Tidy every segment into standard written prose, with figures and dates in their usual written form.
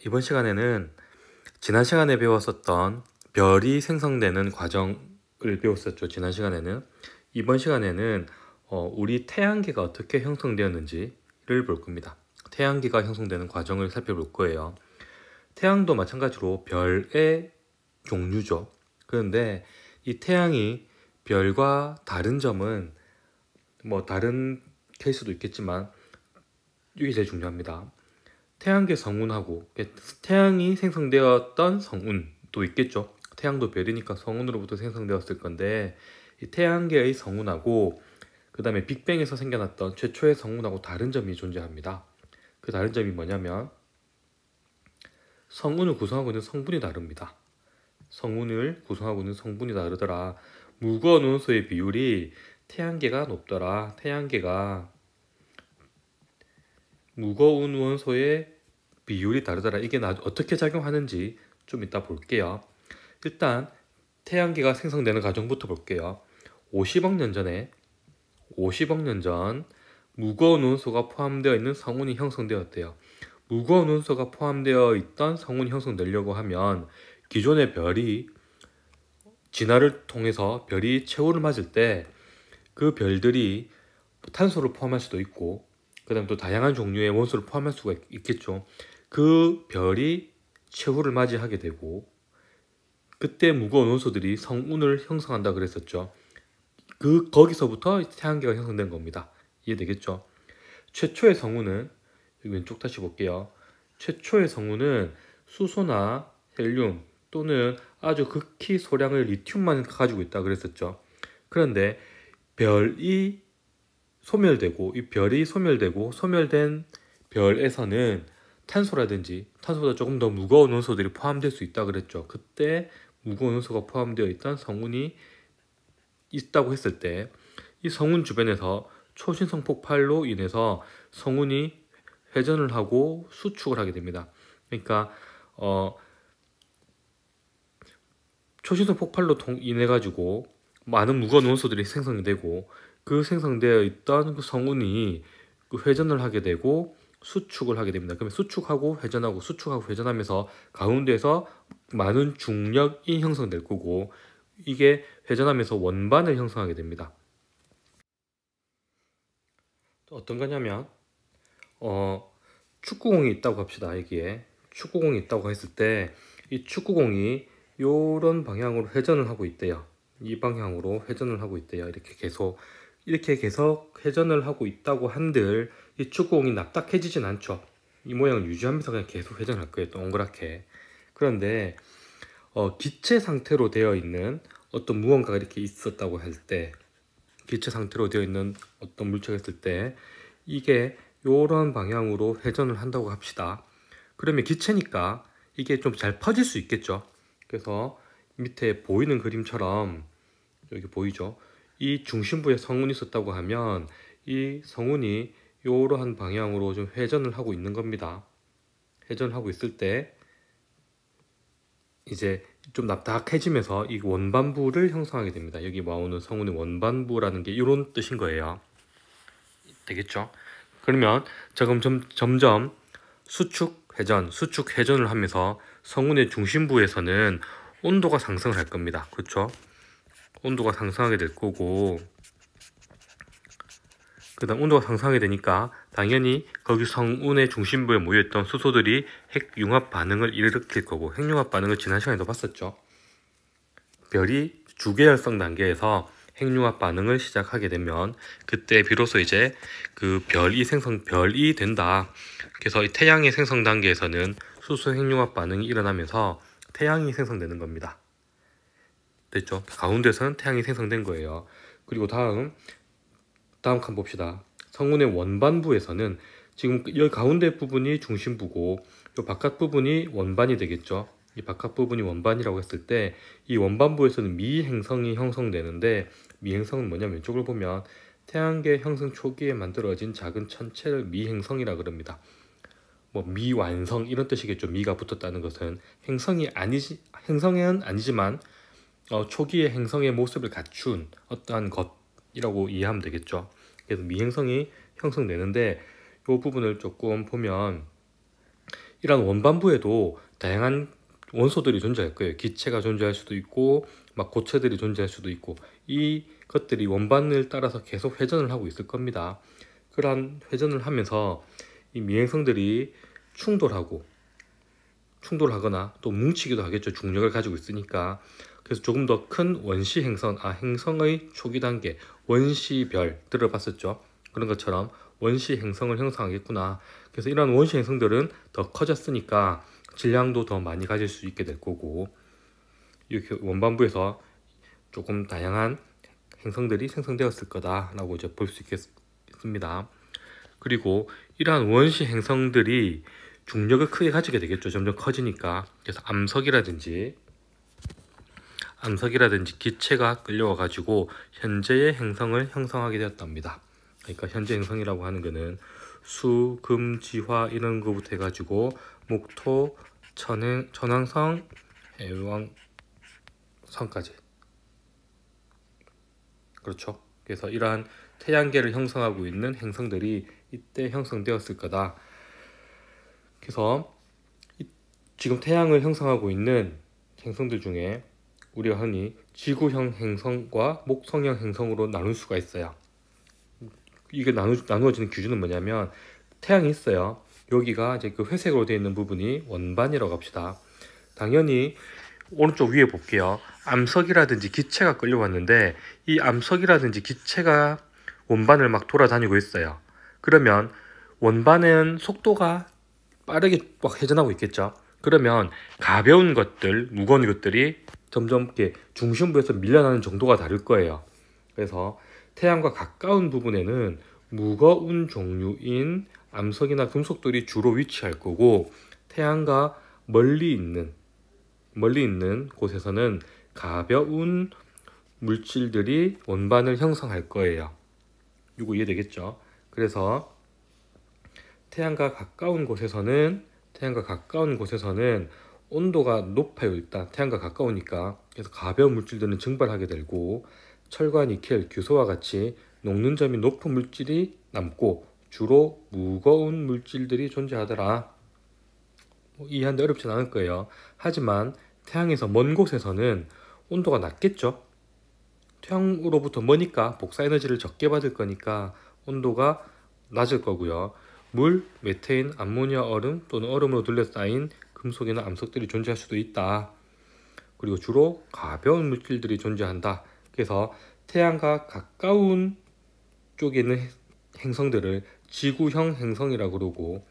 이번 시간에는 지난 시간에 배웠었던 별이 생성되는 과정을 배웠었죠. 지난 시간에는. 이번 시간에는 우리 태양계가 어떻게 형성되었는지를 볼 겁니다. 태양계가 형성되는 과정을 살펴볼 거예요. 태양도 마찬가지로 별의 종류죠. 그런데 이 태양이 별과 다른 점은 다른 케이스도 있겠지만 이게 제일 중요합니다. 태양계 성운하고 태양이 생성되었던 성운도 있겠죠. 태양도 별이니까 성운으로부터 생성되었을 건데 이 태양계의 성운하고 그 다음에 빅뱅에서 생겨났던 최초의 성운하고 다른 점이 존재합니다. 그 다른 점이 뭐냐면 성운을 구성하고 있는 성분이 다릅니다. 성운을 구성하고 있는 성분이 다르더라. 무거운 원소의 비율이 태양계가 높더라. 태양계가 무거운 원소의 비율이 다르더라. 이게 어떻게 작용하는지 좀 이따 볼게요. 일단 태양계가 생성되는 과정부터 볼게요. 50억 년 전 무거운 원소가 포함되어 있는 성운이 형성되었대요. 무거운 원소가 포함되어 있던 성운이 형성되려고 하면 기존의 별이 진화를 통해서 별이 최후를 맞을 때 그 별들이 탄소를 포함할 수도 있고 그 다음 또 다양한 종류의 원소를 포함할 수가 있겠죠. 그 별이 최후를 맞이하게 되고 그때 무거운 원소들이 성운을 형성한다 그랬었죠. 거기서부터 태양계가 형성된 겁니다. 이해되겠죠? 최초의 성운은 왼쪽 다시 볼게요. 최초의 성운은 수소나 헬륨 또는 아주 극히 소량의 리튬만 가지고 있다 그랬었죠. 그런데 별이 소멸되고 이 별이 소멸된 별에서는 탄소라든지 탄소보다 조금 더 무거운 원소들이 포함될 수 있다 그랬죠. 그때 무거운 원소가 포함되어 있던 성운이 있다고 했을 때 이 성운 주변에서 초신성 폭발로 인해서 성운이 회전을 하고 수축을 하게 됩니다. 그러니까 초신성 폭발로 인해 가지고 많은 무거운 원소들이 생성되고 그 생성되어 있던 그 성운이 회전을 하게 되고 수축을 하게 됩니다. 그러면 수축하고 회전하면서 가운데에서 많은 중력이 형성될 거고 이게 회전하면서 원반을 형성하게 됩니다. 어떤 거냐면 축구공이 있다고 합시다. 여기에 축구공이 있다고 했을 때 이 축구공이 이런 방향으로 회전을 하고 있대요. 이 방향으로 회전을 하고 있대요. 이렇게 계속 회전을 하고 있다고 한들 이 축구공이 납작해지진 않죠. 이 모양을 유지하면서 그냥 계속 회전할 거예요. 동그랗게. 그런데 기체 상태로 되어 있는 어떤 무언가가 이렇게 있었다고 할 때, 기체 상태로 되어 있는 어떤 물체가 있을 때 이게 이런 방향으로 회전을 한다고 합시다. 그러면 기체니까 이게 좀 잘 퍼질 수 있겠죠. 그래서 밑에 보이는 그림처럼 여기 보이죠? 이 중심부에 성운이 있었다고 하면 이 성운이 이러한 방향으로 좀 회전을 하고 있는 겁니다. 회전을 하고 있을 때 이제 좀 납작해지면서 이 원반부를 형성하게 됩니다. 여기 나오는 성운의 원반부라는 게 이런 뜻인 거예요. 되겠죠? 그러면 점점 수축 회전을 하면서 성운의 중심부에서는 온도가 상승을 할 겁니다. 그렇죠? 온도가 상승하게 될 거고 그 다음 온도가 상승하게 되니까 당연히 거기 성운의 중심부에 모여있던 수소들이 핵융합 반응을 일으킬 거고 핵융합 반응을 지난 시간에도 봤었죠. 별이 주계열성 단계에서 핵융합 반응을 시작하게 되면 그때 비로소 이제 그 별이 된다. 그래서 이 태양의 생성 단계에서는 수소 핵융합 반응이 일어나면서 태양이 생성되는 겁니다. 됐죠? 가운데서는 태양이 생성된 거예요. 그리고 다음 칸 봅시다. 성운의 원반부에서는 지금 여기 가운데 부분이 중심부고 이 바깥 부분이 원반이 되겠죠. 이 바깥 부분이 원반이라고 했을 때 이 원반부에서는 미행성이 형성되는데 미행성은 뭐냐면 왼쪽을 보면 태양계 형성 초기에 만들어진 작은 천체를 미행성이라 그럽니다. 미완성 이런 뜻이겠죠. 미가 붙었다는 것은 행성은 아니지만 초기의 행성의 모습을 갖춘 어떠한 것이라고 이해하면 되겠죠. 그래서 미행성이 형성되는데 이 부분을 조금 보면 이런 원반부에도 다양한 원소들이 존재할 거예요. 기체가 존재할 수도 있고 막 고체들이 존재할 수도 있고 이 것들이 원반을 따라서 계속 회전을 하고 있을 겁니다. 그러한 회전을 하면서 이 미행성들이 충돌하거나 또 뭉치기도 하겠죠. 중력을 가지고 있으니까. 그래서 조금 더 큰 원시 행성, 행성의 초기 단계, 원시별 들어봤었죠. 그런 것처럼 원시 행성을 형성하겠구나. 그래서 이런 원시 행성들은 더 커졌으니까 질량도 더 많이 가질 수 있게 될 거고, 이렇게 원반부에서 조금 다양한 행성들이 생성되었을 거다라고 이제 볼 수 있겠습니다. 그리고 이러한 원시 행성들이 중력을 크게 가지게 되겠죠. 점점 커지니까. 그래서 암석이라든지 기체가 끌려와 가지고 현재의 행성을 형성하게 되었답니다. 그러니까 현재 행성이라고 하는 거는 수, 금, 지화 이런 거부터 해가지고 목토, 천왕성, 해왕성까지. 그렇죠. 그래서 이러한 태양계를 형성하고 있는 행성들이 이때 형성되었을 거다. 그래서 지금 태양을 형성하고 있는 행성들 중에 우리가 흔히 지구형 행성과 목성형 행성으로 나눌 수가 있어요. 이게 나누어지는 기준은 뭐냐면 태양이 있어요. 여기가 이제 그 회색으로 되어 있는 부분이 원반이라고 합시다. 당연히 오른쪽 위에 볼게요. 암석이라든지 기체가 끌려왔는데 이 암석이라든지 기체가 원반을 막 돌아다니고 있어요. 그러면 원반은 속도가 빠르게 막 회전하고 있겠죠. 그러면 가벼운 것들, 무거운 것들이 점점 이렇게 중심부에서 밀려나는 정도가 다를 거예요. 그래서 태양과 가까운 부분에는 무거운 종류인 암석이나 금속들이 주로 위치할 거고, 태양과 멀리 있는 곳에서는 가벼운 물질들이 원반을 형성할 거예요. 이거 이해되겠죠? 그래서 태양과 가까운 곳에서는 온도가 높아요. 일단 태양과 가까우니까. 그래서 가벼운 물질들은 증발하게 되고, 철과 니켈, 규소와 같이 녹는 점이 높은 물질이 남고 주로 무거운 물질들이 존재하더라. 이해하는데 어렵진 않을 거예요. 하지만 태양에서 먼 곳에서는 온도가 낮겠죠. 태양으로부터 머니까 복사 에너지를 적게 받을 거니까 온도가 낮을 거고요. 물, 메테인, 암모니아 얼음 또는 얼음으로 둘러싸인 금속이나 암석들이 존재할 수도 있다. 그리고 주로 가벼운 물질들이 존재한다. 그래서 태양과 가까운 쪽에 있는 행성들을 지구형 행성이라고 그러고,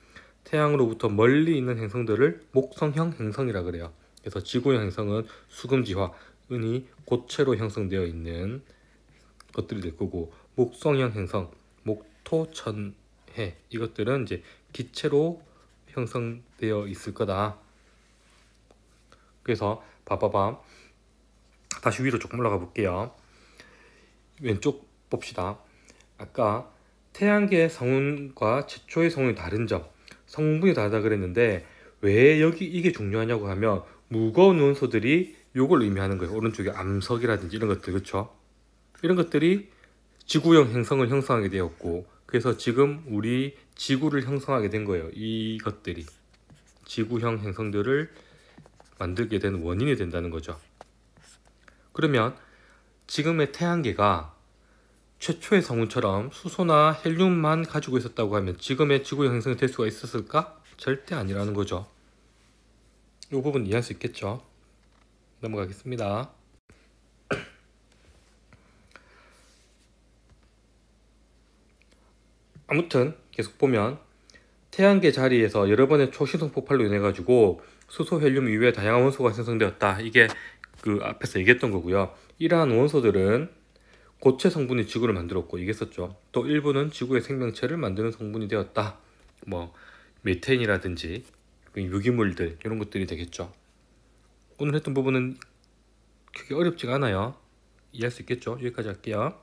태양으로부터 멀리 있는 행성들을 목성형 행성이라고 그래요. 그래서 지구형 행성은 수금지화, 은이 고체로 형성되어 있는 것들이 될 거고, 목성형 행성, 목토천해 이것들은 이제 기체로 형성되어 있을 거다. 그래서 봐봐봐. 다시 위로 조금 올라가 볼게요. 왼쪽 봅시다. 아까 태양계의 성운과 최초의 성운이 다른 점, 성분이 다르다 그랬는데 왜 여기 이게 중요하냐고 하면 무거운 원소들이 요걸 의미하는 거예요. 오른쪽에 암석이라든지 이런 것들, 그렇죠? 이런 것들이 지구형 행성을 형성하게 되었고, 그래서 지금 우리 지구를 형성하게 된 거예요. 이것들이 지구형 행성들을 만들게 된 원인이 된다는 거죠. 그러면 지금의 태양계가 최초의 성운처럼 수소나 헬륨만 가지고 있었다고 하면 지금의 지구형 행성이 될 수가 있었을까? 절대 아니라는 거죠. 이 부분 이해할 수 있겠죠? 넘어가겠습니다. 아무튼 계속 보면 태양계 자리에서 여러 번의 초신성 폭발로 인해 가지고 수소, 헬륨 이외의 다양한 원소가 생성되었다. 이게 그 앞에서 얘기했던 거고요. 이러한 원소들은 고체 성분이 지구를 만들었고, 이겠었죠. 또 일부는 지구의 생명체를 만드는 성분이 되었다. 뭐 메테인이라든지 유기물들 이런 것들이 되겠죠. 오늘 했던 부분은 크게 어렵지가 않아요. 이해할 수 있겠죠? 여기까지 할게요.